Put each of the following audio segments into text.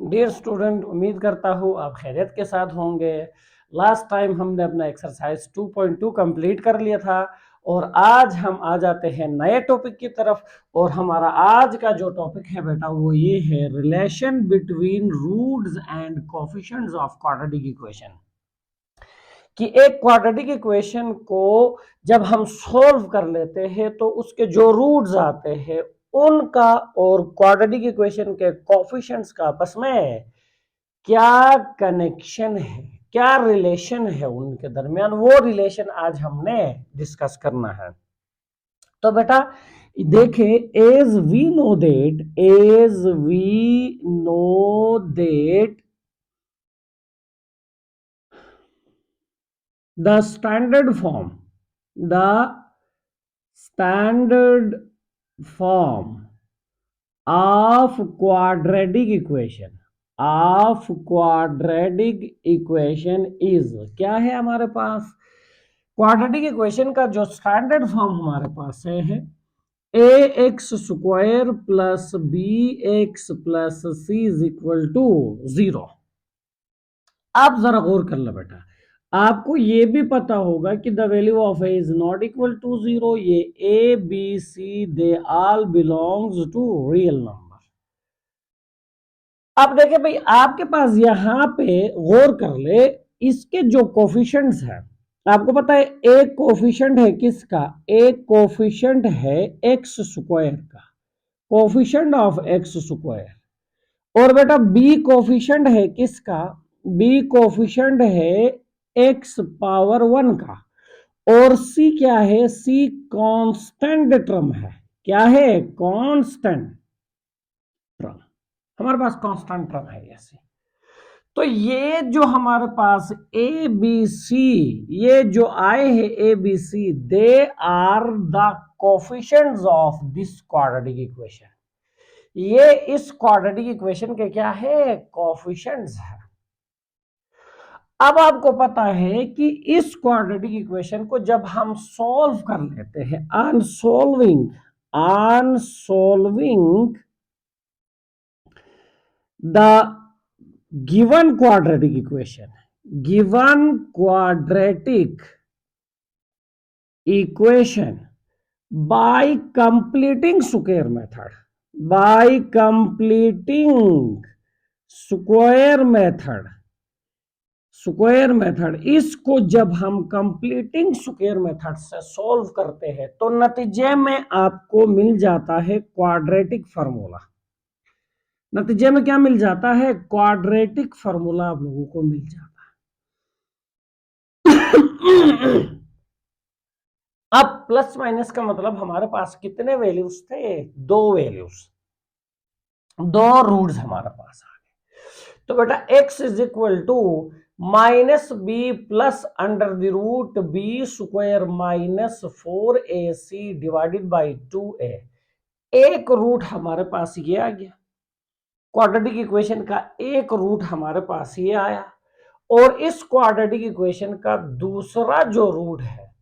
Dear student, उम्मीद करता हूँ आप खैरियत के साथ होंगे। लास्ट टाइम हमने अपना एक्सरसाइज 2.2 कंप्लीट कर लिया था और आज हम आ जाते हैं नए टॉपिक की तरफ। और हमारा आज का जो टॉपिक है बेटा वो ये है relation between roots and coefficients of quadratic equation. कि एक क्वाड्रेटिक इक्वेशन को जब हम सॉल्व कर लेते हैं तो उसके जो रूट्स आते हैं उनका और क्वाड्रेटिक इक्वेशन के कोफिशिएंट्स का आपस में क्या कनेक्शन है, क्या रिलेशन है उनके दरमियान, वो रिलेशन आज हमने डिस्कस करना है। तो बेटा देखें, as we know that the standard form the standard form of quadratic equation is क्या है हमारे पास। क्वाड्रेटिक इक्वेशन का जो स्टैंडर्ड फॉर्म हमारे पास है a x square plus b x plus c is equal to 0। आप जरा गौर कर लो बेटा, आपको ये भी पता होगा कि the value of a is not equal to 0। ये a b c they all belongs to real number. अब देखें भाई, आपके पास यहां पे गौर कर ले, इसके जो कोफिशिएंट्स हैं आपको पता है। एक कोफिशिएंट है किसका, एक कोफिशिएंट है एक्स स्क्वायर का, कोफिशिएंट ऑफ एक्स स्क्वायर। और बेटा बी कोफिशिएंट है किसका, बी कोफिशिएंट है एक्स पावर 1 का। और सी क्या है, सी कांस्टेंट टर्म है। क्या है, कांस्टेंट टर्म। हमारे पास कांस्टेंट टर्म है ऐसे। तो ये जो हमारे पास ए बी सी, ये जो आए हैं a b c, they are the coefficients of this quadratic equation. ये इस क्वाड्रेटिक इक्वेशन के क्या है, कोफिशिएंट्स है। अब आपको पता है कि इस क्वाड्रेटिक इक्वेशन को जब हम सॉल्व कर लेते हैं, on solving the given quadratic equation, given quadratic equation by completing square method, by completing square method, square method, इसको जब हम कंप्लीटिंग स्क्वायर मेथड से सॉल्व करते हैं तो नतीजे में आपको मिल जाता है क्वाड्रेटिक फार्मूला। नतीजे में क्या मिल जाता है, क्वाड्रेटिक फार्मूला आप लोगों को मिल जाता है। अब प्लस माइनस का मतलब हमारे पास कितने वैल्यूज थे, दो वैल्यूज, दो रूट्स हमारे पास आ गए। तो बेटा x is equal to minus b plus under the root b square minus 4ac divided by 2a। एक रूट हमारे पास ये आ गया, क्वाड्रेटिक इक्वेशन का एक रूट हमारे पास ये आया। और इस क्वाड्रेटिक इक्वेशन का दूसरा जो रूट है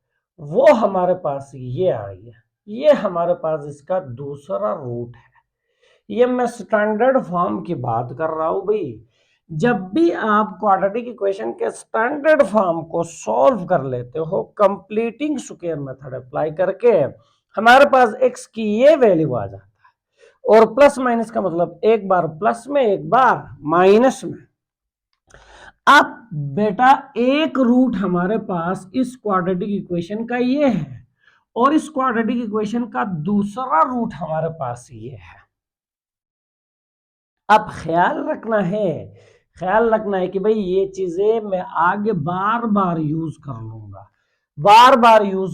वो हमारे पास ये आ गया। ये हमारे पास इसका दूसरा रूट है। ये मैं स्टैंडर्ड फॉर्म की बात कर रहा हूं भाई। जब भी आप क्वाड्रेटिक इक्वेशन के स्टैंडर्ड फॉर्म को सॉल्व कर लेते हो कंप्लीटिंग स्क्वायर मेथड अप्लाई करके, हमारे पास x की ये वैल्यू आ जाता है। और प्लस माइनस का मतलब एक बार प्लस में एक बार माइनस में। अब बेटा एक रूट हमारे पास इस क्वाड्रेटिक इक्वेशन का ये है और इस क्वाड्रेटिक इक्वेशन का दूसरा रूट हमारे पास ये है। अब ख्याल रखना है कि भाई ये चीजें मैं आगे बार बार यूज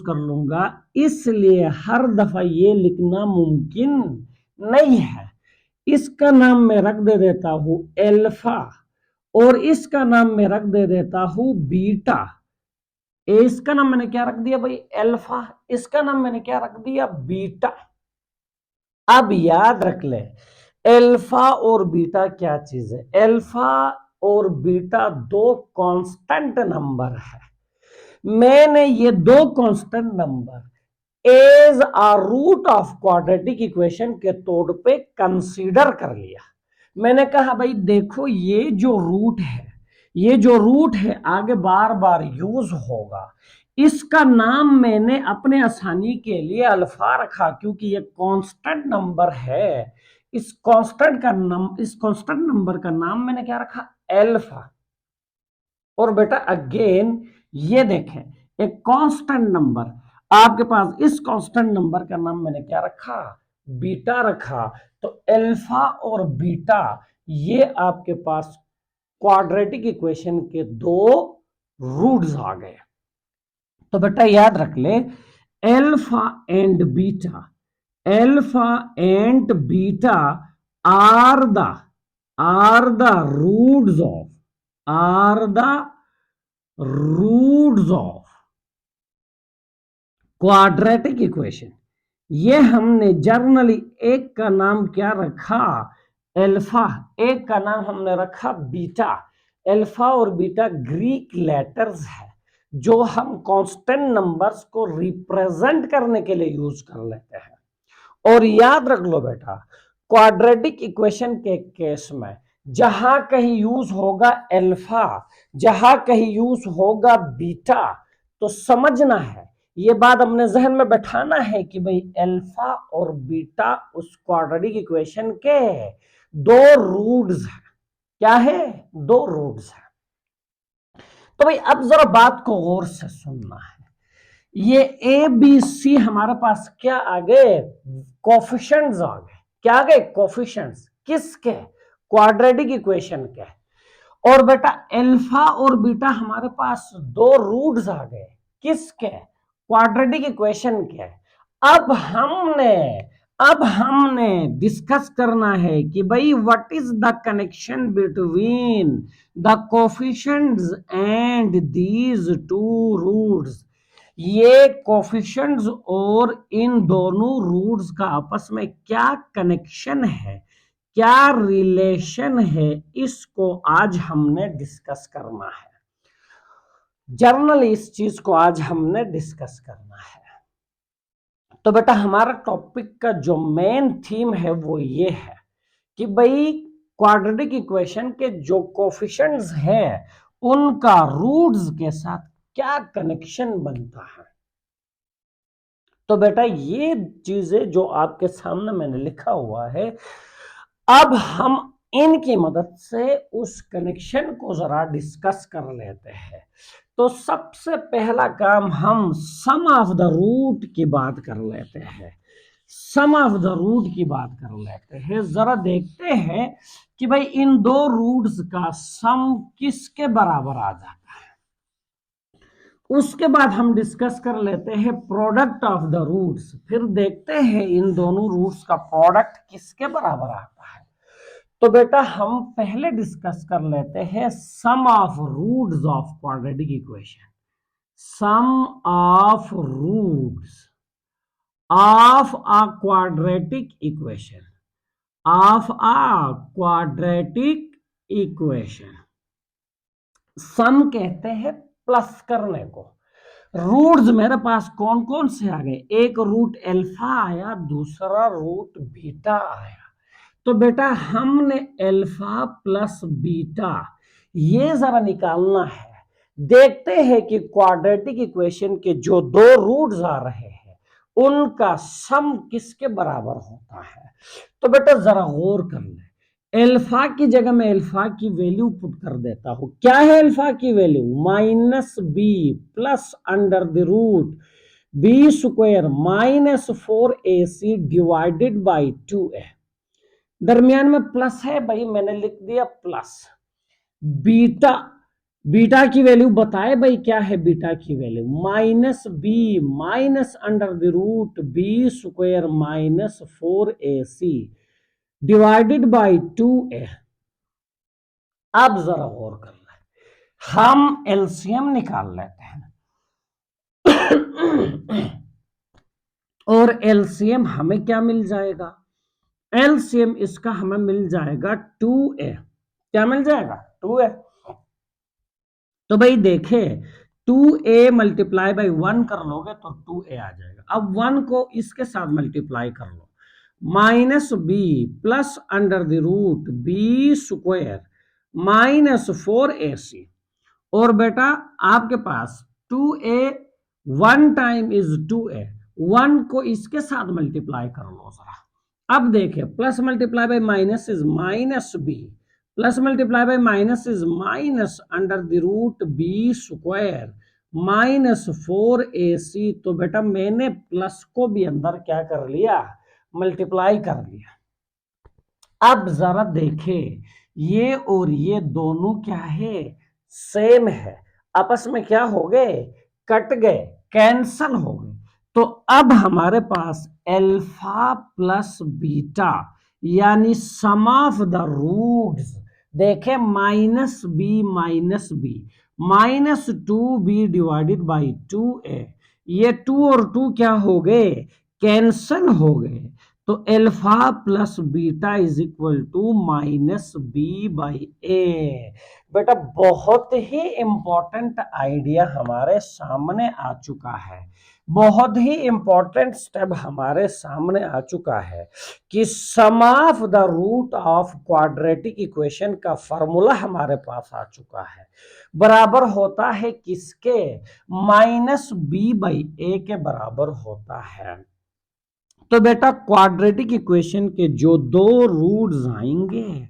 कर लूंगा, इसलिए हर दफा ये लिखना मुमकिन नहीं है। इसका नाम मैं रख दे देता हूं एल्फा और इसका नाम मैं रख दे देता हूं बीटा। इसका नाम मैंने क्या रख दिया भाई, एल्फा। इसका नाम मैंने क्या रख दिया, बीटा। अब याद रख ले, एल्फा और बीटा क्या चीज है, एल्फा और बीटा दो कांस्टेंट नंबर है। मैंने ये दो constant number as a root of quadratic equation के तौर पे कंसीडर कर लिया। मैंने कहा भाई देखो ये जो रूट है, ये जो रूट है आगे बार बार यूज होगा, इसका नाम मैंने अपने आसानी के लिए अल्फा रखा, क्योंकि ये कांस्टेंट नंबर है। इस कांस्टेंट नंबर का नाम मैंने क्या रखा, अल्फा। और बेटा अगेन ये देखें, एक कांस्टेंट नंबर आपके पास, इस कांस्टेंट नंबर का नाम मैंने क्या रखा, बीटा रखा। तो अल्फा और बीटा ये आपके पास क्वाड्रेटिक इक्वेशन के दो रूट्स आ गए। तो बेटा याद रख ले, alpha and beta, alpha and beta are the roots of quadratic equation. ये हमने जर्नली एक का नाम क्या रखा, अल्फा, एक का नाम हमने रखा बीटा। अल्फा और बीटा ग्रीक लेटर्स है जो हम कांस्टेंट नंबर्स को रिप्रेजेंट करने के लिए यूज कर लेते हैं। और याद रख लो बेटा, क्वाड्रेटिक इक्वेशन के केस में जहां कहीं यूज होगा अल्फा, जहां कहीं यूज होगा बीटा, तो समझना है, ये बात अपने जहन में बैठाना है कि भाई अल्फा और बीटा उस क्वाड्रेटिक इक्वेशन के दो रूट्स हैं। क्या है, दो रूट्स हैं। तो भाई अब जरा बात को गौर से सुनना है, ये ए बी सी हमारे पास क्या आ गए, कोफिशिएंट्स आ गए। क्या आ गए, कोफिशिएंट्स, किसके, क्वाड्रेटिक इक्वेशन के। और बेटा अल्फा और बीटा हमारे पास दो रूट्स आ गए, किसके, क्वाड्रेटिक इक्वेशन के। अब हमने डिस्कस करना है कि भाई what is the connection between the coefficients and these two roots. ये कोफिशिएंट्स और इन दोनों रूट्स का आपस में क्या कनेक्शन है, क्या रिलेशन है, इसको आज हमने डिस्कस करना है। जर्नली इस चीज को आज हमने डिस्कस करना है। तो बेटा हमारा टॉपिक का जो मेन थीम है वो ये है कि भाई क्वाड्रेटिक इक्वेशन के जो कोफिशिएंट्स हैं उनका रूट्स के साथ क्या कनेक्शन बनता है। तो बेटा ये चीजें जो आपके सामने मैंने लिखा हुआ है, अब हम इनकी मदद से उस कनेक्शन को जरा डिस्कस कर लेते हैं। तो सबसे पहला काम हम सम ऑफ द रूट की बात कर लेते हैं। सम ऑफ द रूट की बात कर लेते हैं, जरा देखते हैं कि भाई इन दो रूट्स का सम किसके बराबर आ जाता है। उसके बाद हम डिस्कस कर लेते हैं प्रोडक्ट ऑफ द रूट्स, फिर देखते हैं इन दोनों रूट्स का प्रोडक्ट किसके बराबर आता है। तो बेटा हम पहले डिस्कस कर लेते हैं sum of roots of quadratic equation. Sum of roots of a quadratic equation, of a quadratic equation. Sum कहते हैं प्लस करने को। रूट्स मेरे पास कौन कौन से आ गए, एक रूट अल्फा आया, दूसरा रूट बीटा आया। तो बेटा हमने अल्फा प्लस बीटा ये जरा निकालना है। देखते हैं कि क्वाड्रेटिक इक्वेशन के जो दो रूट्स आ रहे हैं उनका सम किसके बराबर होता है। तो बेटा जरा गौर कर ले, अल्फा की जगह मैं अल्फा की वैल्यू पुट कर देता हूं। क्या है अल्फा की value, -b plus under the root b square -4ac divided by 2a। दरमियान में प्लस है भाई, मैंने लिख दिया प्लस। बीटा, बीटा की वैल्यू बताए भाई, क्या है बीटा की value, -b minus under the root b square -4ac divided by 2a। अब जरा गौर कर ले, हम एलसीएम निकाल लेते हैं और एलसीएम हमें क्या मिल जाएगा, एलसीएम इसका हमें मिल जाएगा 2a। क्या मिल जाएगा, 2a। तो भाई देखे 2a मल्टीप्लाई बाई 1 कर लोगे तो 2a आ जाएगा। अब 1 को इसके साथ मल्टीप्लाई कर लो, minus b plus under the root b square minus 4ac। और बेटा आपके पास 2a 1 टाइम इज 2a, 1 को इसके साथ मल्टीप्लाई कर लो जरा। अब देखिए plus multiply by minus is minus b, plus multiply by minus is minus under the root b square minus 4ac। तो बेटा मैंने प्लस को भी अंदर क्या कर लिया, मल्टीप्लाई कर लिया। अब जरा देखें ये और ये दोनों क्या है, सेम है, आपस में क्या हो गए, कट गए, कैंसल हो गए। तो अब हमारे पास अल्फा प्लस बीटा यानी सम ऑफ द रूट्स, देखें minus b minus 2b divided by 2a, ये 2 और 2 क्या हो गए, कैंसल हो गए। तो alpha plus beta is equal to minus b by a. बेटा बहुत ही इंपॉर्टेंट आइडिया हमारे सामने आ चुका है, बहुत ही इंपॉर्टेंट स्टेप हमारे सामने आ चुका है कि sum of the root of quadratic equation का फॉर्मूला हमारे पास आ चुका है, बराबर होता है किसके, माइनस बी बाई ए के बराबर होता है। तो बेटा क्वाड्रेटिक इक्वेशन के जो दो रूट्स आएंगे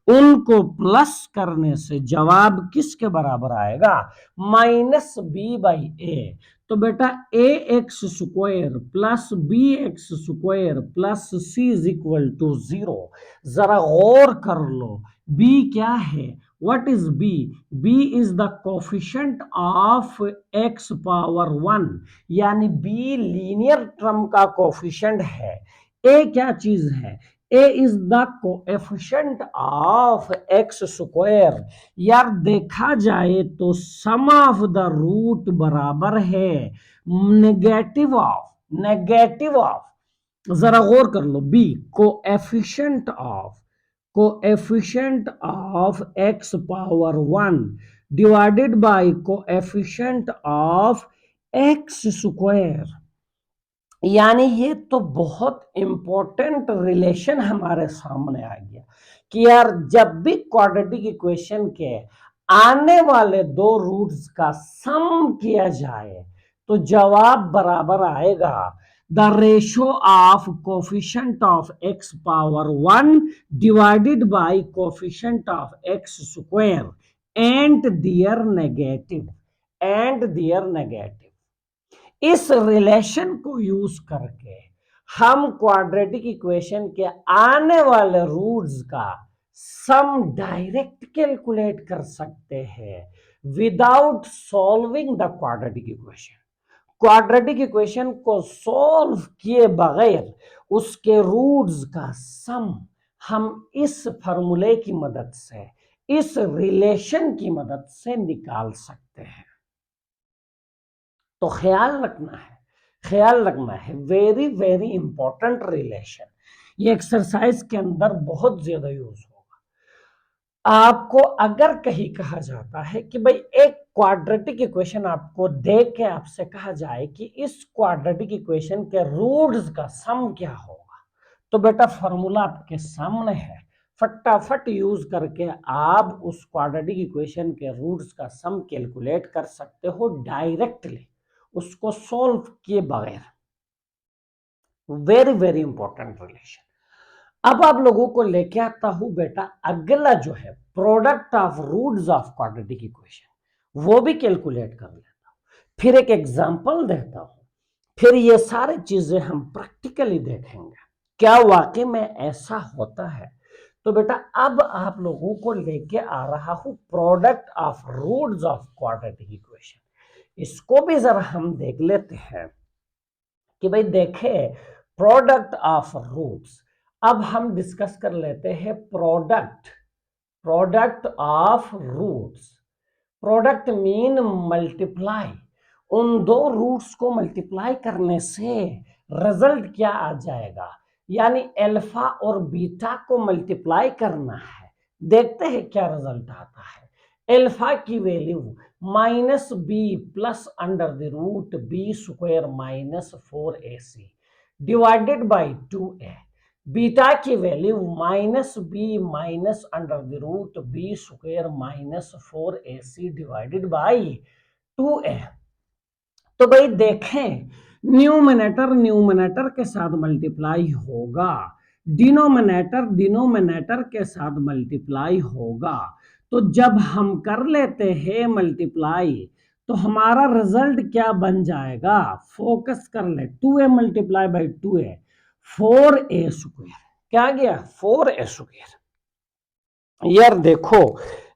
उनको प्लस करने से जवाब किसके बराबर आएगा, माइनस बी बाई ए। तो बेटा a x square plus b x square plus c is equal to 0। जरा गौर कर लो बी क्या है, what is b, b is the coefficient of x power 1, यानी b लीनियर टर्म का कोफिशिएंट है। a क्या चीज है, a is the coefficient of x square. यार देखा जाए तो सम ऑफ द रूट बराबर है नेगेटिव ऑफ, जरा गौर कर लो, b coefficient of x power 1 divided bye coefficient of x square. यानी ये तो बहुत इंपॉर्टेंट रिलेशन हमारे सामने आ गया कि यार जब भी क्वाड्रेटिक इक्वेशन के आने वाले दो रूट्स का सम किया जाए तो जवाब बराबर आएगा the ratio of coefficient of x power 1 divided by coefficient of x square and their negative. इस रिलेशन को यूज करके हम क्वाड्रेटिक इक्वेशन के आने वाले रूट्स का सम डायरेक्ट कैलकुलेट कर सकते हैं without solving the quadratic equation. Quadratic equation को सॉल्व किए बगैर उसके रूट्स का सम हम इस फॉर्मूले की मदद से, इस रिलेशन की मदद से निकाल सकते हैं। तो ख्याल रखना है वेरी वेरी इंपॉर्टेंट रिलेशन, ये एक्सरसाइज के अंदर बहुत ज्यादा यूज होगा। आपको अगर कहीं कहा जाता है कि भाई एक क्वाड्रेटिक इक्वेशन आपको दे के आपसे कहा जाए कि इस क्वाड्रेटिक इक्वेशन के रूट्स का सम क्या होगा, तो बेटा फॉर्मूला आपके सामने है, फटाफट यूज करके आप उस क्वाड्रेटिक इक्वेशन के रूट्स का सम कैलकुलेट कर सकते हो डायरेक्टली, उसको सॉल्व किए बगैर। Very very important relation. अब आप लोगों को लेके आता हूं बेटा अगला जो है product of roots of quadratic equation, वो भी कैलकुलेट कर लेता हूं, फिर एक एग्जांपल देता हूं, फिर ये सारी चीजें हम प्रैक्टिकली देखेंगे क्या वाकई में ऐसा होता है। तो बेटा अब आप लोगों को लेके आ रहा हूं product of roots of quadratic equation, इसको भी जरा हम देख लेते हैं कि भाई देखे प्रोडक्ट ऑफ रूट्स। अब हम डिस्कस कर लेते हैं product of roots. Product mean multiply, उन दो रूट्स को मल्टीप्लाई करने से रिजल्ट क्या आ जाएगा, यानी अल्फा और बीटा को मल्टीप्लाई करना है, देखते हैं क्या रिजल्ट आता है। अल्फा की value minus b plus under the root b square minus 4ac divided by 2a। Beta की value minus b minus under the root b square minus 4ac divided by 2a। तो भाई देखें, numerator numerator के साथ multiply होगा, denominator denominator के साथ multiply होगा। तो जब हम कर लेते हैं मल्टीप्लाई तो हमारा रिजल्ट क्या बन जाएगा, फोकस कर ले, 2a multiply by 2a 4a square, क्या गया 4a स्क्वायर। यार देखो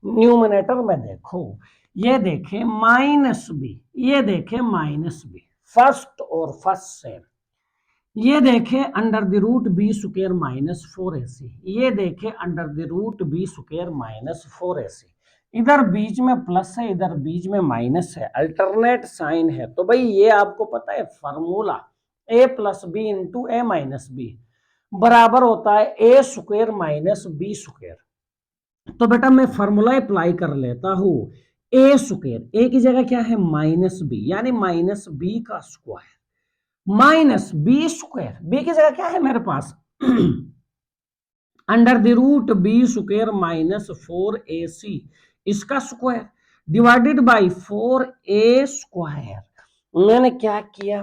न्यूमिनेटर में देखो, ये देखे माइनस बी, ये देखे माइनस बी, फर्स्ट और फर्स्ट सेम, ये देखे under the root b square minus 4ac, ये देखे under the root b square minus 4ac। इधर बीच में प्लस है, इधर बीच में माइनस है, अल्टरनेट साइन है। तो भाई ये आपको पता है formula a plus b into a minus b बराबर होता है a square minus b square. तो बेटा मैं फॉर्मूला अप्लाई कर लेता हूं, ए स्क्वायर, ए की जगह क्या है माइनस बी, यानी माइनस बी का square minus b square, b की जगह क्या है मेरे पास under the root b square minus 4ac इसका square divided by 4a square. मैंने क्या किया,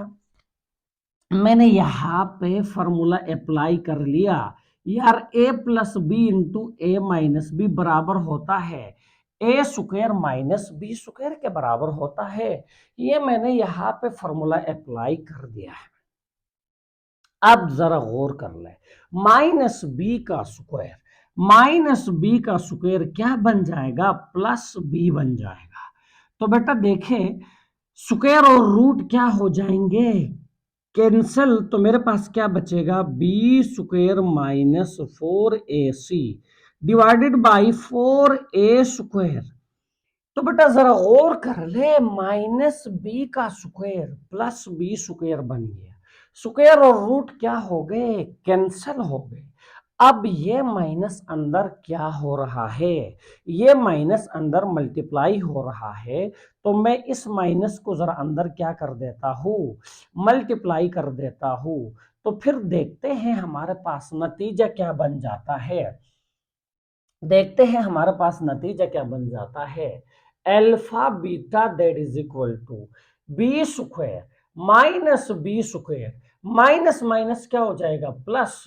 मैंने यहां पे फॉर्मूला अप्लाई कर लिया। यार a plus b into a minus b बराबर होता है a square minus b square के बराबर होता है। ये मैंने यहां पे फॉर्मूला अप्लाई कर दिया है। अब जरा गौर कर ले, माइनस बी का स्क्वायर, माइनस बी का स्क्वायर क्या बन जाएगा, प्लस बी बन जाएगा। तो बेटा देखें स्क्वायर और रूट क्या हो जाएंगे, कैंसिल। तो मेरे पास क्या बचेगा, b square minus 4ac divided by 4a square. तो बेटा जरा गौर कर ले, माइनस बी का स्क्वायर प्लस बी स्क्वायर बन गया, स्क्वायर और रूट क्या हो गए, कैंसिल हो गए। अब ये माइनस अंदर क्या हो रहा है, ये माइनस अंदर मल्टीप्लाई हो रहा है। तो मैं इस माइनस को जरा अंदर क्या कर देता हूं, मल्टीप्लाई कर देता हूं। तो फिर देखते हैं हमारे पास नतीजा क्या बन जाता है, देखते हैं हमारे पास नतीजा क्या बन जाता है। Alpha beta that is equal to b square minus b square, minus minus क्या हो जाएगा plus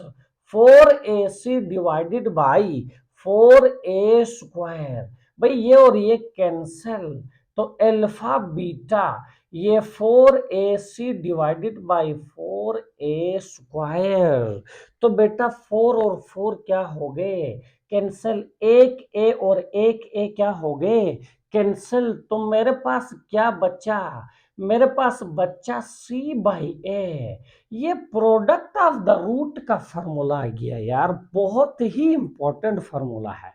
4ac divided by 4a square. भाई ये और ये कैंसिल, तो अल्फा बीटा ये 4ac divided by 4a square. तो बेटा 4 और 4 क्या हो गए, कैंसिल, एक ए और एक ए क्या हो गए, कैंसिल। तो मेरे पास क्या बचा, मेरे पास बच्चा सी बाई ए। ये प्रोडक्ट ऑफ द रूट का फॉर्मूला आ गया यार, बहुत ही इंपॉर्टेंट फॉर्मूला है।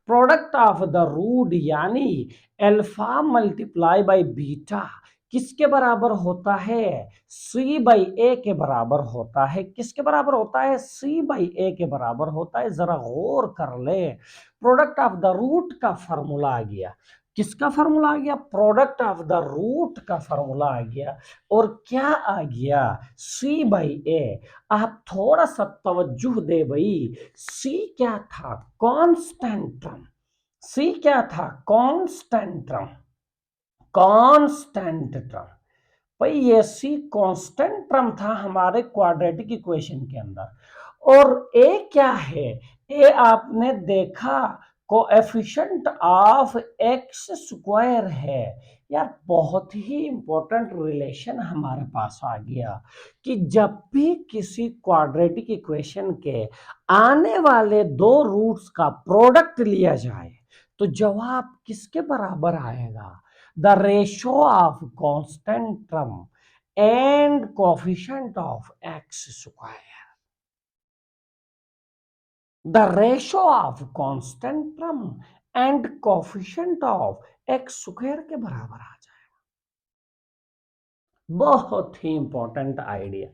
प्रोडक्ट ऑफ द रूट यानी अल्फा मल्टीप्लाई बाई बीटा किसके बराबर होता है, सी बाई ए के बराबर होता है। किसके बराबर होता है, सी बाई ए के बराबर होता है। जरा गौर कर ले, प्रोडक्ट ऑफ द रूट का फॉर्मूला आ गया, किसका फॉर्मूला आ गया, प्रोडक्ट ऑफ द रूट का फॉर्मूला आ गया। और क्या आ गया, सी बाई ए। आप थोड़ा सा तवज्जो दे भाई, सी क्या था, कांस्टेंट टर्म, सी क्या था, कांस्टेंट टर्म, कांस्टेंट टर्म। भाई ये सी कांस्टेंट टर्म था हमारे क्वाड्रेटिक इक्वेशन के अंदर। और ए क्या है, ए आपने देखा कोएफिशिएंट ऑफ एक्स स्क्वायर है। यार बहुत ही इंपॉर्टेंट रिलेशन हमारे पास आ गया कि जब भी किसी क्वाड्रेटिक इक्वेशन के आने वाले दो रूट्स का प्रोडक्ट लिया जाए तो जवाब किसके बराबर आएगा, the ratio of constant term and coefficient of x square, the ratio of constant term and coefficient of x square के बराबर आ जाएगा। बहुत ही इंपॉर्टेंट आइडिया,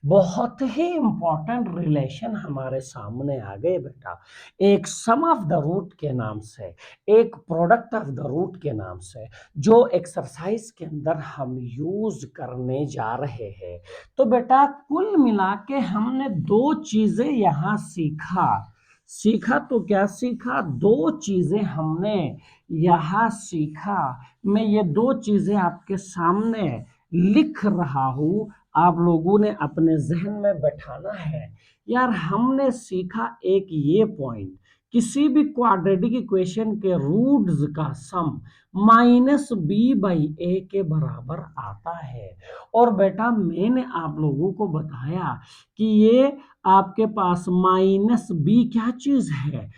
बहुत ही इंपॉर्टेंट रिलेशन हमारे सामने आ गए बेटा, एक सम ऑफ द रूट के नाम से, एक प्रोडक्ट ऑफ द रूट के नाम से, जो एक्सरसाइज के अंदर हम यूज करने जा रहे हैं। तो बेटा कुल मिला के हमने दो चीजें यहां सीखा तो क्या सीखा, दो चीजें हमने यहां सीखा। मैं ये दो चीजें आपके सामने लिख रहा हूं, आप लोगों ने अपने जहन में बैठाना है। यार हमने सीखा एक ये पॉइंट, किसी भी क्वाड्रेटिक इक्वेशन के रूट्स का सम -b/a के बराबर आता है। और बेटा मैंने आप लोगों को बताया कि ये आपके पास -b क्या चीज है,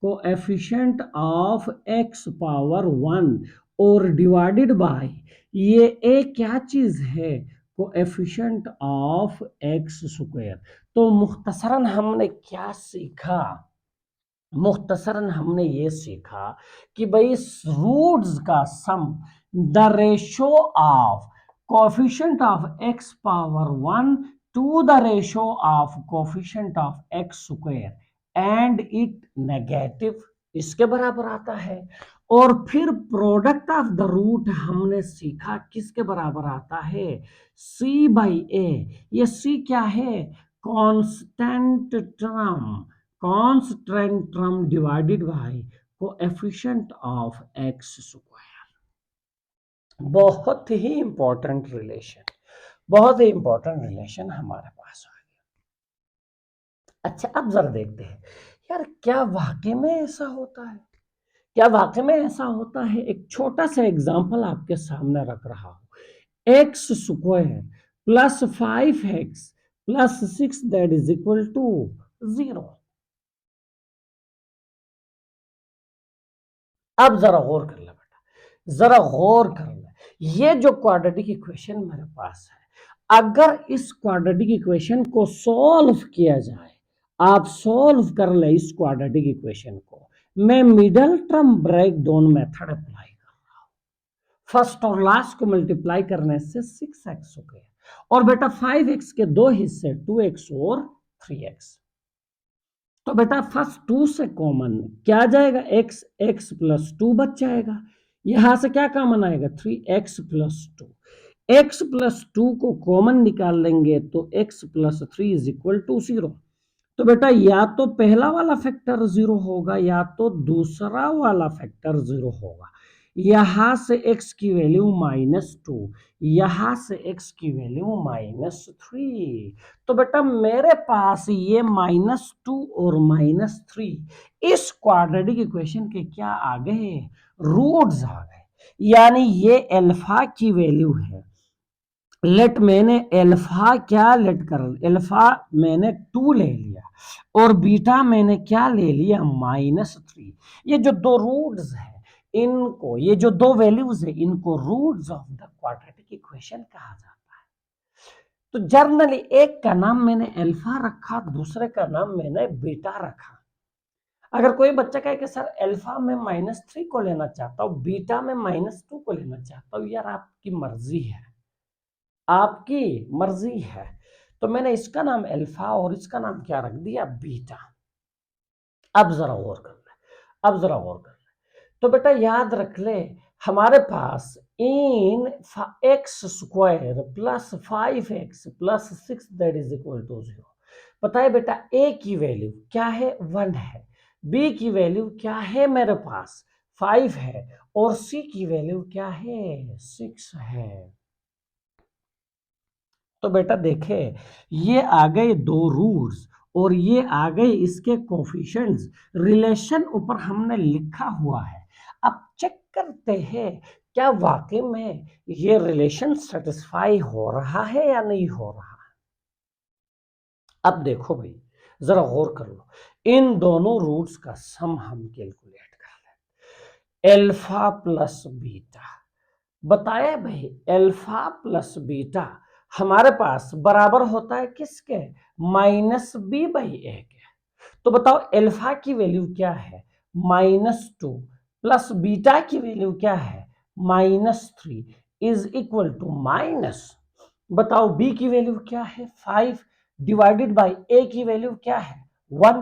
कोएफिशिएंट ऑफ x पावर 1 और डिवाइडेड बाय ये ए क्या चीज है, कोएफिशिएंट ऑफ एक्स स्क्वायर। तो मुख्तसरन हमने क्या सीखा, मुख्तसरन हमने ये सीखा कि भाई रूट्स का sum the ratio of coefficient of x power 1 to the ratio of coefficient of x square and it negative, इसके बराबर आता है। और फिर प्रोडक्ट ऑफ द रूट हमने सीखा किसके बराबर आता है, c/a। ये c क्या है, constant term divided bye coefficient of x square. बहुत ही इंपॉर्टेंट रिलेशन, बहुत ही इंपॉर्टेंट रिलेशन हमारे पास आ गया। अच्छा अब जरा देखते हैं यार क्या वाकई में ऐसा होता है, क्या वाकई में ऐसा होता है। एक छोटा सा एग्जांपल आपके सामने रख रहा हूं, x square plus 5x plus 6 that is equal to 0। अब जरा गौर कर ले बेटा, जरा गौर कर ले, ये जो क्वाड्रेटिक इक्वेशन मेरे पास है, अगर इस क्वाड्रेटिक इक्वेशन को सॉल्व किया जाए, आप सॉल्व कर ले इस क्वाड्रेटिक इक्वेशन को, मैं middle term break down method apply कर रहा हूं। फर्स्ट और लास्ट को मल्टीप्लाई करने से 6x हो गया, और बेटा 5x के दो हिस्से 2x और 3x। तो बेटा फर्स्ट 2 से कॉमन क्या जाएगा, x प्लस 2 बच जाएगा। यहां से क्या कॉमन आएगा, 3x प्लस 2। x प्लस 2 को कॉमन निकाल लेंगे तो x plus 3 is equal to 0। तो बेटा या तो पहला वाला फैक्टर 0 होगा या तो दूसरा वाला फैक्टर 0 होगा। यहां से x की वैल्यू -2, यहां से x की वैल्यू -3। तो बेटा मेरे पास ये -2 और -3 इस क्वाड्रेटिक इक्वेशन के क्या आ गए, रूट्स आ गए। यानी ये अल्फा की वैल्यू है, लेट मैंने अल्फा क्या लेट कर, अल्फा मैंने 2 ले लिया और बीटा मैंने क्या ले लिया, -3। ये जो दो रूट्स है, इनको, ये जो दो वैल्यूज है, इनको roots of the quadratic equation कहा जाता है। तो जर्नली एक का नाम मैंने अल्फा रखा, दूसरे का नाम मैंने बीटा रखा। अगर कोई बच्चा कहे कि सर अल्फा में -3 को लेना चाहता हूँ, बीटा में -2 को लेना चाहता हूँ, यार आपकी मर्जी है, आपकी मर्जी है। तो मैंने इसका नाम अल्फा और इसका नाम क्या रख दिया, बीटा। अब जरा गौर कर ले, अब जरा गौर कर ले। तो बेटा याद रख ले, हमारे पास इन x square plus 5x plus 6 that is equal to 0। पता है बेटा a की वैल्यू क्या है, 1 है, b की वैल्यू क्या है मेरे पास 5 है, और c की वैल्यू क्या है 6 है। तो बेटा देखे ये आ गए दो रूट्स और ये आ गए इसके कोफिशिएंट्स, रिलेशन ऊपर हमने लिखा हुआ है। अब चेक करते हैं क्या वाकई में ये रिलेशन सेटिस्फाई हो रहा है या नहीं हो रहा। अब देखो भाई जरा गौर कर लो, इन दोनों रूट्स का सम हम कैलकुलेट कर लें, अल्फा प्लस बीटा। बताया भाई अल्फा प्लस बीटा हमारे पास बराबर होता है किसके, -b/a के। तो बताओ अल्फा की वैल्यू क्या है, -2 प्लस बीटा की वैल्यू क्या है, -3 इज इक्वल टू बताओ b की वैल्यू क्या है 5 डिवाइडेड बाय a की वैल्यू क्या है 1।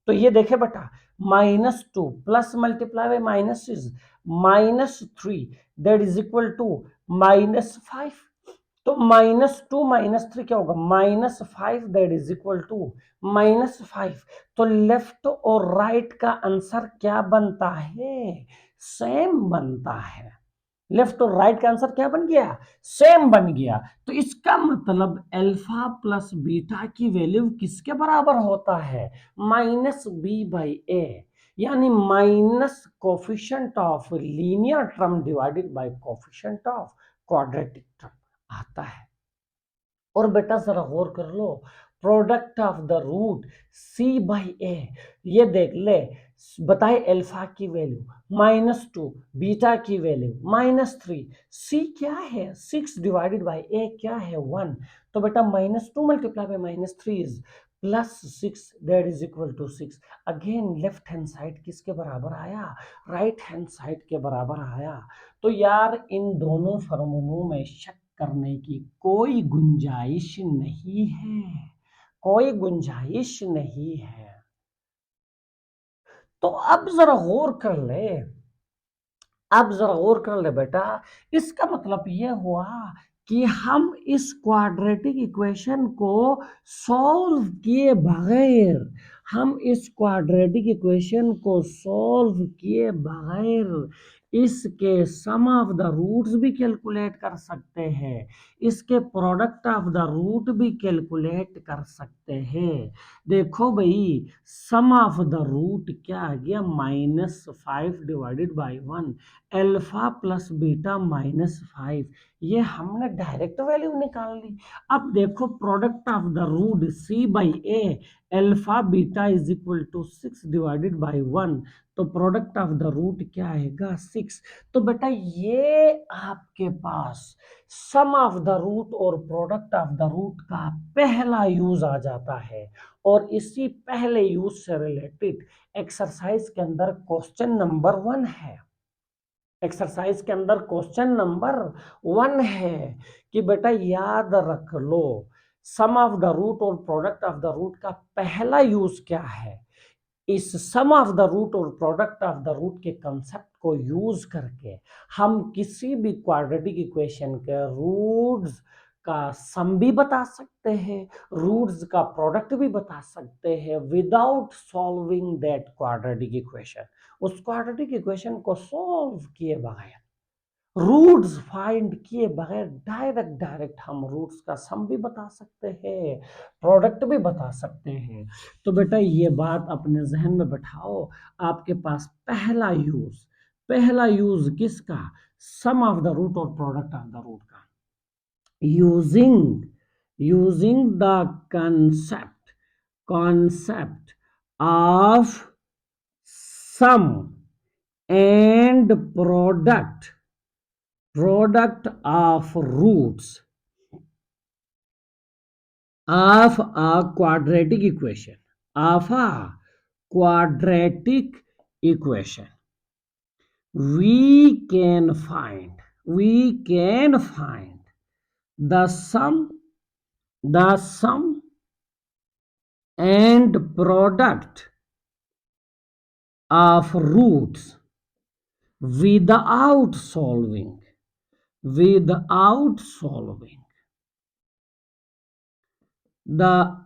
तो ये देखे बेटा -2 plus multiply by minus is -3 that is equal to -5। तो -2 -3 क्या होगा -5 दैट इज इक्वल टू -5। तो लेफ्ट और राइट का आंसर क्या बनता है सेम बनता है। लेफ्ट और राइट का आंसर क्या बन गया सेम बन गया। तो इसका मतलब अल्फा प्लस बीटा की वैल्यू किसके बराबर होता है -b/a, यानी minus coefficient of linear term divided by coefficient of quadratic term आता है। और बेटा जरा गौर कर लो product of the root c/a, ये देख ले बताए अल्फा की वैल्यू -2 बीटा की वैल्यू -3 c क्या है 6 डिवाइडेड बाय a क्या है 1। तो बेटा -2 multiply by -3 is +6 that is equal to 6। Again left hand side किसके बराबर आया राइट हैंड साइड के बराबर आया। तो यार इन दोनों फॉर्मूलों में शक करने की कोई गुंजाइश नहीं है, कोई गुंजाइश नहीं है। तो अब जरा गौर कर ले, अब जरा गौर कर ले बेटा, इसका मतलब यह हुआ कि हम इस क्वाड्रेटिक इक्वेशन को सॉल्व किए बगैर, हम इस क्वाड्रेटिक इक्वेशन को सॉल्व किए बगैर इसके सम ऑफ द रूट्स भी कैलकुलेट कर सकते हैं, इसके प्रोडक्ट ऑफ द रूट भी कैलकुलेट कर सकते हैं। देखो भाई सम ऑफ द रूट क्या आ गया -5 divided by 1 alpha plus beta -5, ये हमने डायरेक्ट वैल्यू निकाल ली। अब देखो product of the root c/a alpha beta is equal to 6 divided by 1, तो प्रोडक्ट ऑफ द रूट क्या आएगा 6। तो बेटा ये आपके पास सम ऑफ द रूट और प्रोडक्ट ऑफ द रूट का पहला यूज आ जाता है। और इसी पहले यूज से रिलेटेड एक्सरसाइज के अंदर क्वेश्चन नंबर 1 है, एक्सरसाइज के अंदर क्वेश्चन नंबर 1 है कि बेटा याद रख लो सम ऑफ द रूट और प्रोडक्ट ऑफ द रूट का पहला यूज क्या है। इस सम ऑफ द रूट और प्रोडक्ट ऑफ द रूट के कंसेप्ट को यूज करके हम किसी भी क्वाड्रेटिक इक्वेशन के रूट्स का सम भी बता सकते हैं, रूट्स का प्रोडक्ट भी बता सकते हैं without solving that quadratic equation. उस क्वाड्रेटिक इक्वेशन को सॉल्व किए बगैर, रूट्स फाइंड किए बगैर डायरेक्ट हम रूट्स का सम भी बता सकते हैं, प्रोडक्ट भी बता सकते हैं। तो बेटा ये बात अपने जहन में बैठाओ, आपके पास पहला यूज किसका सम ऑफ द रूट और प्रोडक्ट ऑफ द रूट का, using the concept of sum and product of roots of a quadratic equation, we can find the sum and product of roots without solving the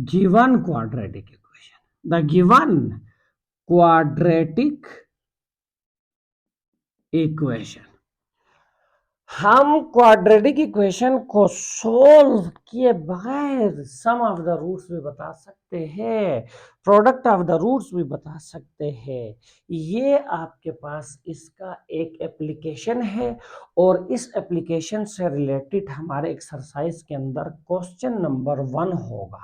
given quadratic equation। हम quadratic equation को solve किए बगैर सम of the roots भी बता सकते हैं, product of the roots भी बता सकते हैं। ये आपके पास इसका एक एप्लीकेशन है और इस एप्लीकेशन से रिलेटेड हमारे एक्सरसाइज के अंदर क्वेश्चन नंबर 1 होगा।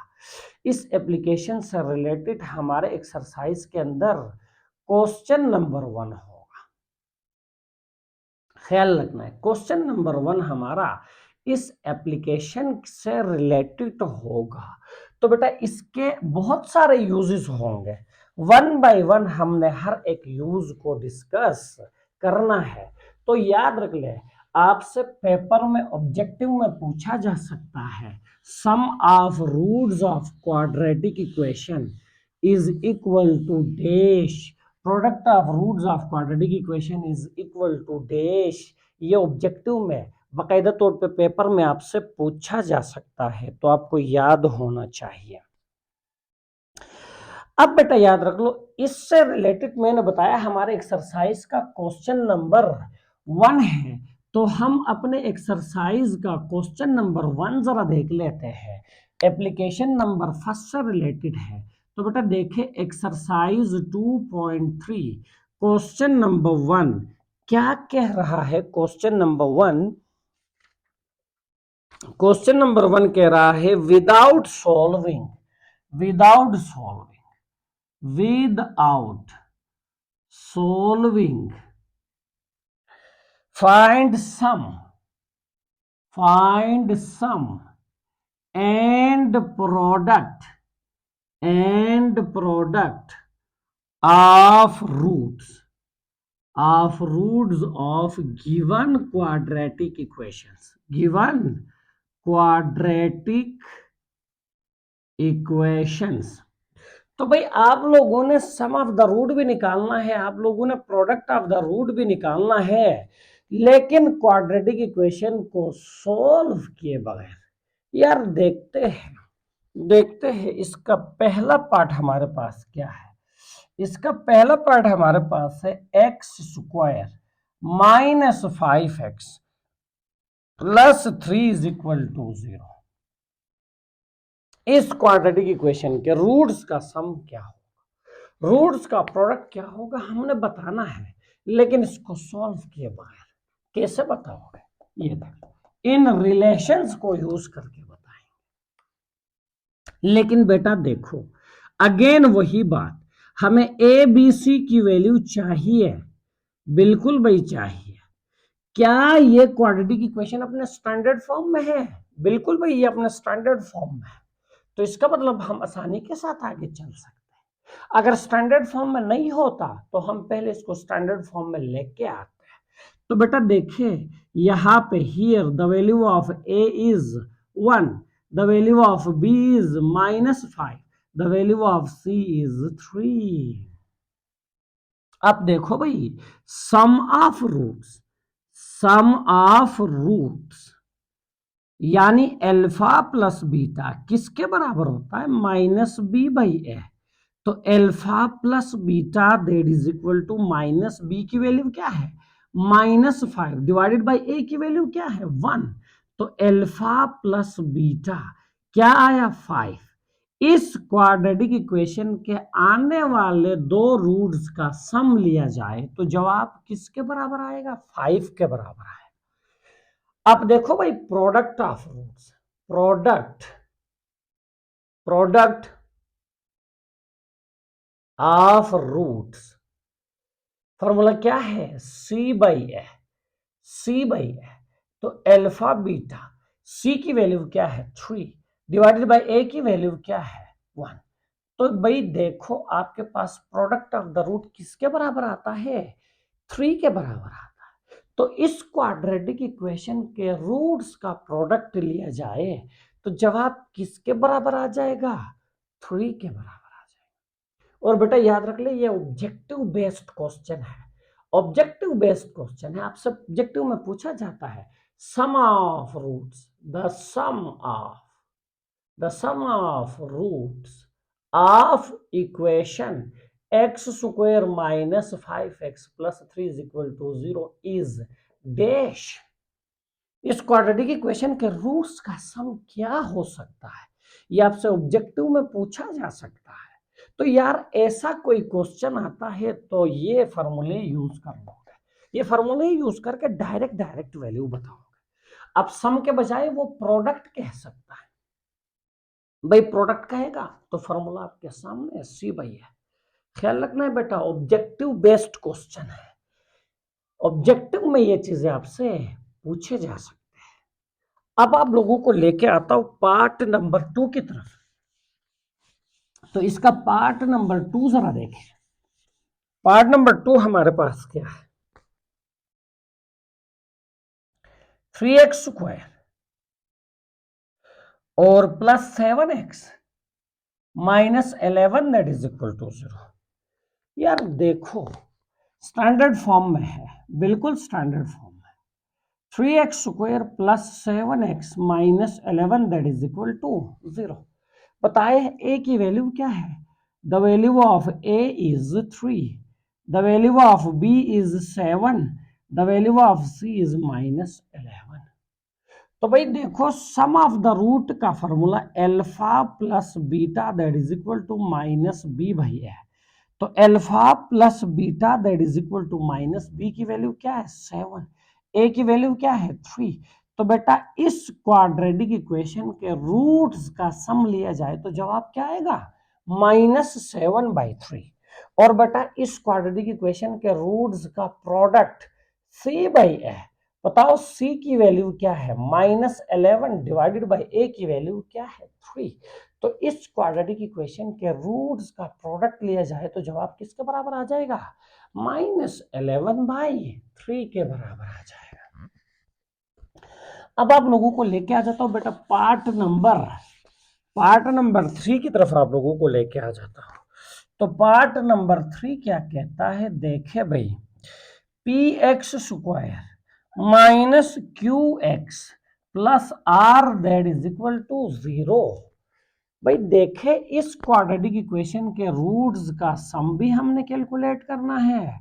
इस एप्लीकेशन से रिलेटेड हमारे एक्सरसाइज के अंदर क्वेश्चन नंबर 1 होगा। ख्याल रखना है क्वेश्चन नंबर 1 हमारा इस एप्लीकेशन से रिलेटेड होगा। तो बेटा इसके बहुत सारे यूजेस होंगे, 1 बाय 1 हमने हर एक यूज को डिस्कस करना है। तो याद रख ले आपसे पेपर में ऑब्जेक्टिव में पूछा जा सकता है, sum of roots of quadratic equation is equal to dash, product of roots of quadratic equation is equal to dash. ये ऑब्जेक्टिव में बाकायदा तौर पे पेपर में आपसे पूछा जा सकता है, तो आपको याद होना चाहिए। अब बेटा याद रख लो, इससे रिलेटेड मैंने बताया हमारे एक्सरसाइज का क्वेश्चन नंबर 1 है, तो हम अपने एक्सरसाइज का क्वेश्चन नंबर 1 जरा देख लेते हैं। एप्लीकेशन नंबर 1 से रिलेटेड है, तो बेटा देखें एक्सरसाइज 2.3 क्वेश्चन नंबर 1 क्या कह रहा है। क्वेश्चन नंबर 1 कह रहा है without solving without solving find sum and product of roots of given quadratic equations। तो भाई आप लोगों ने सम ऑफ द रूट भी निकालना है, आप लोगों ने प्रोडक्ट ऑफ द रूट भी निकालना है, लेकिन क्वाड्रेटिक इक्वेशन को सॉल्व किए बगैर। यार देखते हैं इसका पहला पार्ट हमारे पास क्या है। इसका पहला पार्ट हमारे पास है x square minus 5x plus 3 is equal to 0। इस क्वाड्रेटिक इक्वेशन के रूट्स का सम क्या होगा, रूट्स का प्रोडक्ट क्या होगा, हमने बताना है, लेकिन इसको सॉल्व किए बगैर कैसे बताओगे। ये देखो, इन रिलेशंस को यूज करके बताएंगे। लेकिन बेटा देखो, अगेन वही बात, हमें ए बी सी की वैल्यू चाहिए, बिल्कुल भाई चाहिए। क्या ये क्वाड्रेटिक इक्वेशन अपने स्टैंडर्ड फॉर्म में है? बिल्कुल भाई ये अपने स्टैंडर्ड फॉर्म में है, तो इसका मतलब हम आसानी के साथ आगे चल सकते हैं। अगर स्टैंडर्ड फॉर्म में नहीं होता तो हम पहले इसको स्टैंडर्ड फॉर्म में लेके आते हैं। तो बेटा देखिए यहां पे here the value of a is 1, the value of b is -5, the value of c is 3। अब देखो भाई सम ऑफ रूट्स यानी अल्फा प्लस बीटा किसके बराबर होता है, -b/a। तो alpha plus beta that is equal to -b की वैल्यू क्या है, -5 डिवाइडेड बाय a की वैल्यू क्या है 1। तो अल्फा प्लस बीटा क्या आया 5। इस क्वाड्रेटिक इक्वेशन के आने वाले दो रूट्स का सम लिया जाए तो जवाब किसके बराबर आएगा, 5 के बराबर आएगा। अब देखो भाई product of roots, product of roots formula क्या है, c/a। तो अल्फा बीटा c की वैल्यू क्या है 3 डिवाइडेड बाय a की वैल्यू क्या है 1। तो भाई देखो आपके पास प्रोडक्ट ऑफ द रूट किसके बराबर आता है, 3 के बराबर आता है। तो इस क्वाड्रेटिक इक्वेशन के रूट्स का प्रोडक्ट लिया जाए तो जवाब किसके बराबर आ जाएगा, 3 के बराबर आ जाएगा। और बेटा याद रख ले ये ऑब्जेक्टिव बेस्ड क्वेश्चन है, ऑब्जेक्टिव बेस्ड क्वेश्चन है। आपसे ऑब्जेक्टिव में पूछा जाता है sum of roots, the sum of roots of equation x square minus 5x plus 3 is equal to 0 is dash. इस क्वाड्रेटिक इक्वेशन के रूट्स का सम क्या हो सकता है, ये आपसे ऑब्जेक्टिव में पूछा जा सकता है। तो यार ऐसा कोई क्वेश्चन आता है तो ये फॉर्मूले यूज कर लोगे, ये फॉर्मूले यूज करके डायरेक्ट वैल्यू बताओगे। अब सम के बजाय वो प्रोडक्ट कह सकता है, भाई प्रोडक्ट कहेगा तो फॉर्मूला आपके सामने c/a है। ख्याल रखना है बेटा ऑब्जेक्टिव बेस्ड क्वेश्चन है, ऑब्जेक्टिव में ये चीजें आपसे पूछे जा सकते हैं। अब आप लोगों को लेके आता हूं पार्ट नंबर 2 की तरफ। तो इसका पार्ट नंबर 2 जरा देखें। पार्ट नंबर 2 हमारे पास क्या है, 3x² और plus 7x minus 11 that is equal to 0। यार देखो स्टैंडर्ड फॉर्म में है, बिल्कुल स्टैंडर्ड फॉर्म में। 3x² plus 7x minus 11 that is equal to 0। बताए a की वैल्यू क्या है? The value of a is 3, the value of b is 7, the value of c is minus 11। तो भाई देखो सम ऑफ द रूट का formula alpha plus beta that is equal to minus b भाई है। तो alpha plus beta that is equal to minus B की value क्या है? 7, ए की वैल्यू क्या है? 3। तो बेटा इस क्वाड्रेटिक इक्वेशन के रूट्स का सम लिया जाए तो जवाब क्या आएगा? -7/3। और बेटा इस क्वाड्रेटिक इक्वेशन के रूट्स का प्रोडक्ट c/a। बताओ c की वैल्यू क्या है? -11 डिवाइडेड बाई a की वैल्यू क्या है? 3। तो इस क्वाड्रेटिक इक्वेशन के रूट्स का प्रोडक्ट लिया जाए तो जवाब किसके बराबर आ जाएगा? -11/3 के बराबर आ जाएगा। अब आप लोगों को लेके आ जाता हूं बेटा पार्ट नंबर 3 की तरफ आप लोगों को लेके आ जाता हूं। तो पार्ट नंबर 3 क्या कहता है? देखे भाई, px² minus qx plus r that is equal to 0। भाई देखे इस क्वाड्रेटिक इक्वेशन के रूट्स का सम भी हमने कैलकुलेट करना है,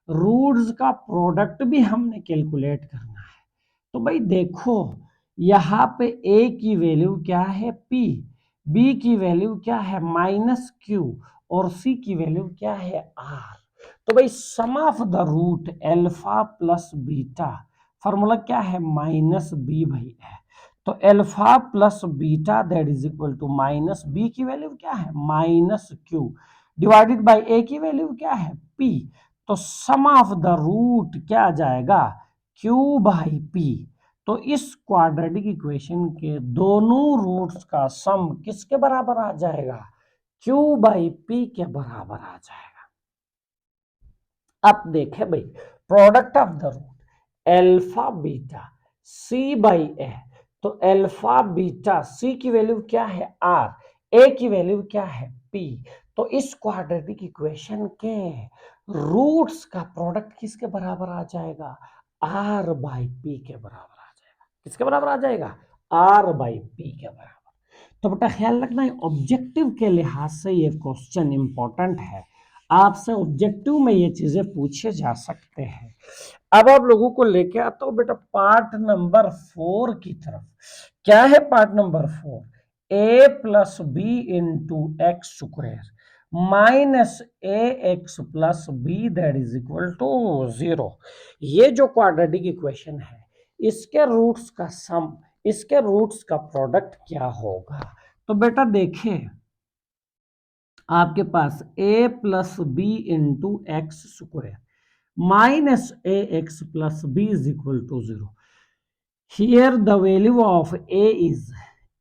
रूट्स का प्रोडक्ट भी हमने कैलकुलेट करना है। तो भाई देखो यहाँ पे a की वैल्यू क्या है? p, b की वैल्यू क्या है? -q और c की वैल्यू क्या है? r। तो भाई sum of the root alpha plus beta, formula क्या है? -b भाई है। तो alpha plus beta that is equal to minus B की वैल्यू क्या है? -q डिवाइडेड बाय a की वैल्यू क्या है? p। तो सम ऑफ द रूट क्या आ जाएगा? q/p। तो इस क्वाड्रेटिक इक्वेशन के दोनों रूट्स का सम किसके बराबर आ जाएगा? q/p के बराबर आ जाएगा। अब देखे भाई product of the root alpha beta c/a। तो अल्फा बीटा c की वैल्यू क्या है? r, a की वैल्यू क्या है? p। तो इस क्वाड्रेटिक इक्वेशन के रूट्स का प्रोडक्ट किसके बराबर आ जाएगा? r/p के बराबर आ जाएगा। किसके बराबर आ जाएगा? r/p के बराबर। तो बेटा ख्याल रखना है ऑब्जेक्टिव के लिहाज से ये क्वेश्चन इंपॉर्टेंट है, आपसे ऑब्जेक्टिव में ये चीजें पूछे जा सकते हैं। अब आप लोगों को लेके आता हूं बेटा पार्ट नंबर 4 की तरफ। क्या है part number 4? a plus b into x square minus ax plus b that is equal to 0। ये जो क्वाड्रेटिक इक्वेशन है इसके रूट्स का सम, इसके रूट्स का प्रोडक्ट क्या होगा? तो बेटा देखिए आपके पास a plus b into x square minus ax plus b is equal to 0। Here the value of a is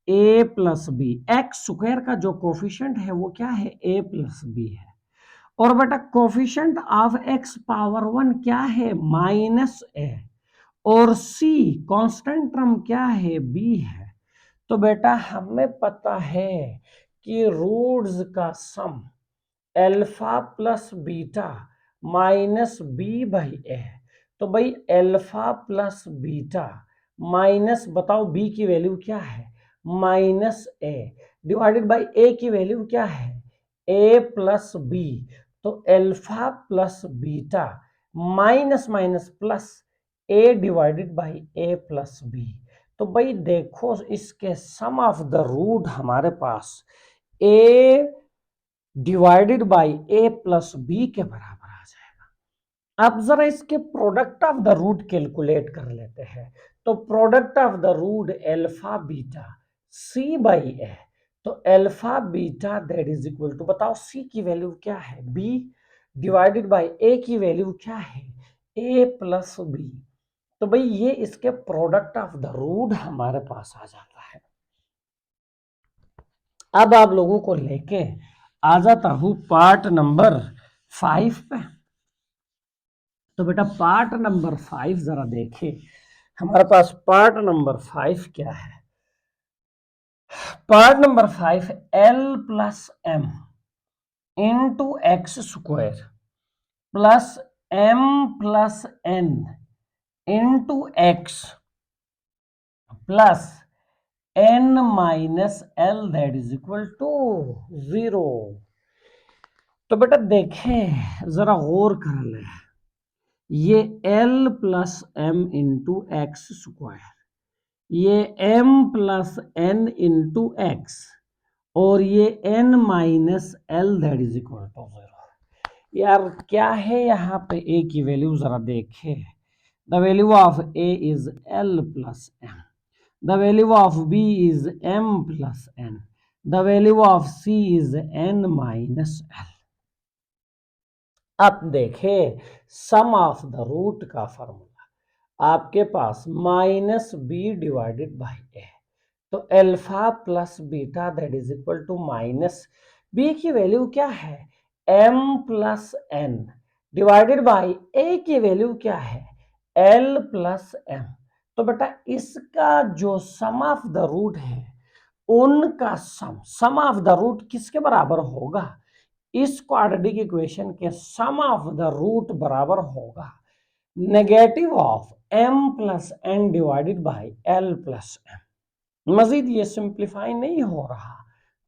a plus b. X square का जो कोफिशिएंट है वो क्या है? a प्लस बी है। और बेटा कोफिशिएंट ऑफ x पावर 1 क्या है? -a। और c कांस्टेंट टर्म क्या है? b है। तो बेटा हमें पता है कि रूट्स का sum alpha plus beta minus b/a। तो भाई अल्फा प्लस बीटा माइनस, बताओ b की वैल्यू क्या है? -a डिवाइडेड बाई a की वैल्यू क्या है? a plus b। तो alpha plus beta minus minus plus a divided by a plus b। तो भाई देखो इसके सम ऑफ द रूट हमारे पास a divided by a plus b के बराबर आ जाएगा। अब जरा इसके product of the root calculate कर लेते हैं। तो product of the root alpha beta c/a। तो alpha beta that is equal to, बताओ c की वैल्यू क्या है? b डिवाइडेड बाई a की वैल्यू क्या है? a plus b। तो भाई ये इसके प्रोडक्ट ऑफ द रूट हमारे पास आ जाता है। अब आप लोगों को लेके आ जाता हूं पार्ट नंबर 5 पे। तो बेटा पार्ट नंबर 5 जरा देखे, हमारे पास पार्ट नंबर 5 क्या है? Part number 5 L plus m into x square plus m plus n into x plus n minus l that is equal to 0। तो बेटा देखें, जरा गौर कर ले, ये L plus m into x square, ये m plus n into x, और ये n minus l that is equal to 0। यार क्या है यहाँ पे a की वैल्यू जरा देखे। The value of a is l plus m, the value of b is m plus n, the value of c is n minus l। अब देखे सम ऑफ द रूट का फॉर्मूला आपके पास minus B divided by ए, तो alpha plus beta that is equal to minus B की value क्या है m plus N divided by A की वैल्यू क्या है l प्लस एम। तो बेटा इसका जो सम ऑफ द रूट है उनका सम ऑफ द रूट किसके बराबर होगा? इस क्वाड्रेटिक इक्वेशन के सम ऑफ द रूट बराबर होगा negative of m plus N divided by l plus M. मजीद ये सिंप्लीफाई नहीं हो रहा,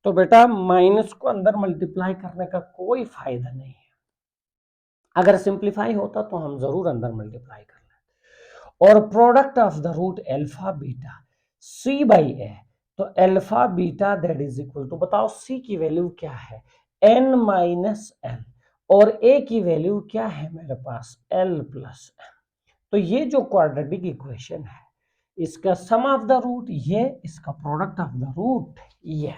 तो बेटा माइनस को अंदर मल्टीप्लाई करने का कोई फायदा नहीं है। अगर सिंप्लीफाई होता तो हम जरूर अंदर मल्टीप्लाई कर लेते। और product of the root alpha beta c by ए, तो alpha beta that is equal to, बताओ c की वैल्यू क्या है n माइनस एल, और a की वैल्यू क्या है मेरे पास l प्लस एम। तो ये जो क्वाड्रेटिक इक्वेशन है इसका सम ऑफ द रूट ये, इसका प्रोडक्ट ऑफ द रूट ये।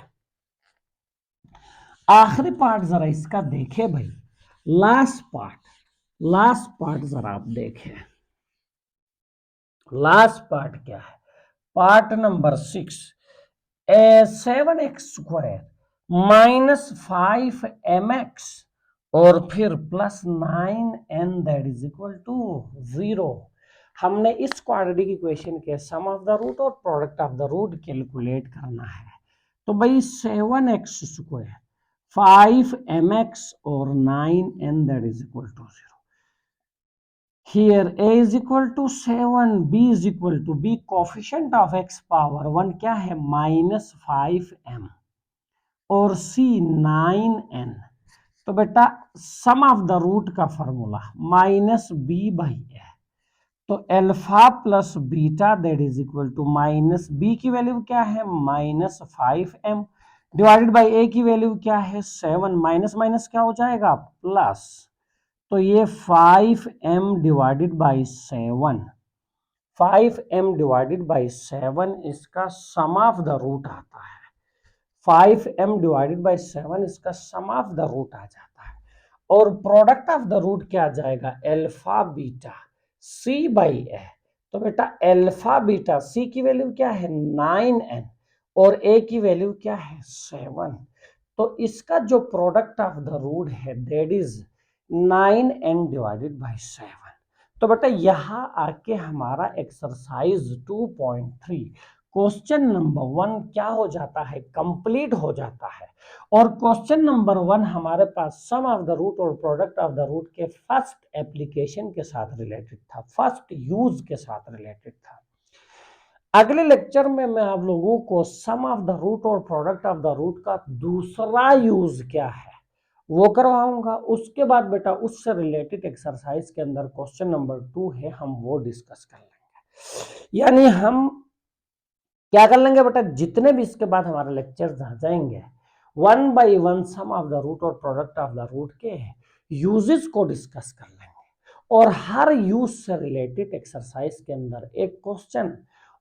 आखिरी पार्ट जरा इसका देखे भाई, लास्ट पार्ट जरा आप देखें। लास्ट पार्ट क्या है? Part number 6 7x square minus 5mx और फिर plus 9n that is equal to 0। हमने इस क्वाड्रेटिक इक्वेशन के सम ऑफ द रूट और product of the root calculate करना है। तो भाई 7x स्क्वायर 5mx और 9n that is equal to 0। Here a is equal to 7, b is equal to b, coefficient of x power 1 क्या है minus 5m और c 9n। तो बेटा सम ऑफ द रूट का फॉर्मूला माइनस बी बाई ए, तो alpha plus beta that is equal to minus B की value क्या है minus 5m divided by A की वैल्यू क्या है 7, माइनस माइनस क्या हो जाएगा प्लस, तो ये 5m divided by 7, 5m divided by 7 इसका सम ऑफ द रूट आता है। 5m डिवाइडेड बाई 7 इसका सम ऑफ द रूट आ जाता है, और प्रोडक्ट ऑफ द रूट क्या आ जाएगा अल्फा बीटा c बाई ए। तो बेटा अल्फा बीटा c की वैल्यू क्या है 9n और a की वैल्यू क्या है 7। तो इसका जो प्रोडक्ट ऑफ द रूट है that is 9n divided by 7। तो बेटा यहां आके हमारा एक्सरसाइज 2.3 क्वेश्चन नंबर 1 क्या हो जाता है कंप्लीट हो जाता है। और क्वेश्चन नंबर 1 हमारे पास सम ऑफ द रूट और प्रोडक्ट ऑफ द रूट के फर्स्ट एप्लीकेशन के साथ रिलेटेड था, फर्स्ट यूज के साथ रिलेटेड था। अगले लेक्चर में मैं आप लोगों को सम ऑफ द रूट और प्रोडक्ट ऑफ द रूट का दूसरा यूज क्या है वो करवाऊंगा। उसके बाद बेटा उससे रिलेटेड एक्सरसाइज के अंदर क्वेश्चन नंबर 2 है, हम वो डिस्कस कर लेंगे। यानी हम क्या कर लेंगे बेटा, जितने भी इसके बाद हमारे लेक्चर्स आ जाएंगे 1 by 1 sum of the root और प्रोडक्ट ऑफ द रूट के यूजेस को डिस्कस कर लेंगे, और हर यूज से रिलेटेड एक्सरसाइज के अंदर एक क्वेश्चन,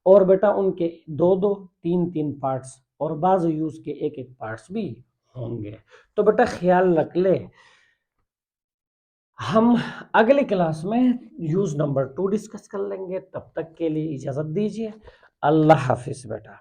और बेटा उनके 2-2 3-3 पार्ट्स, और बाज यूज के एक-एक पार्ट्स भी होंगे। तो बेटा ख्याल रख ले, हम अगली क्लास में यूज नंबर 2 डिस्कस कर लेंगे। तब तक के लिए इजाजत दीजिए, अल्लाह हाफिज बेटा।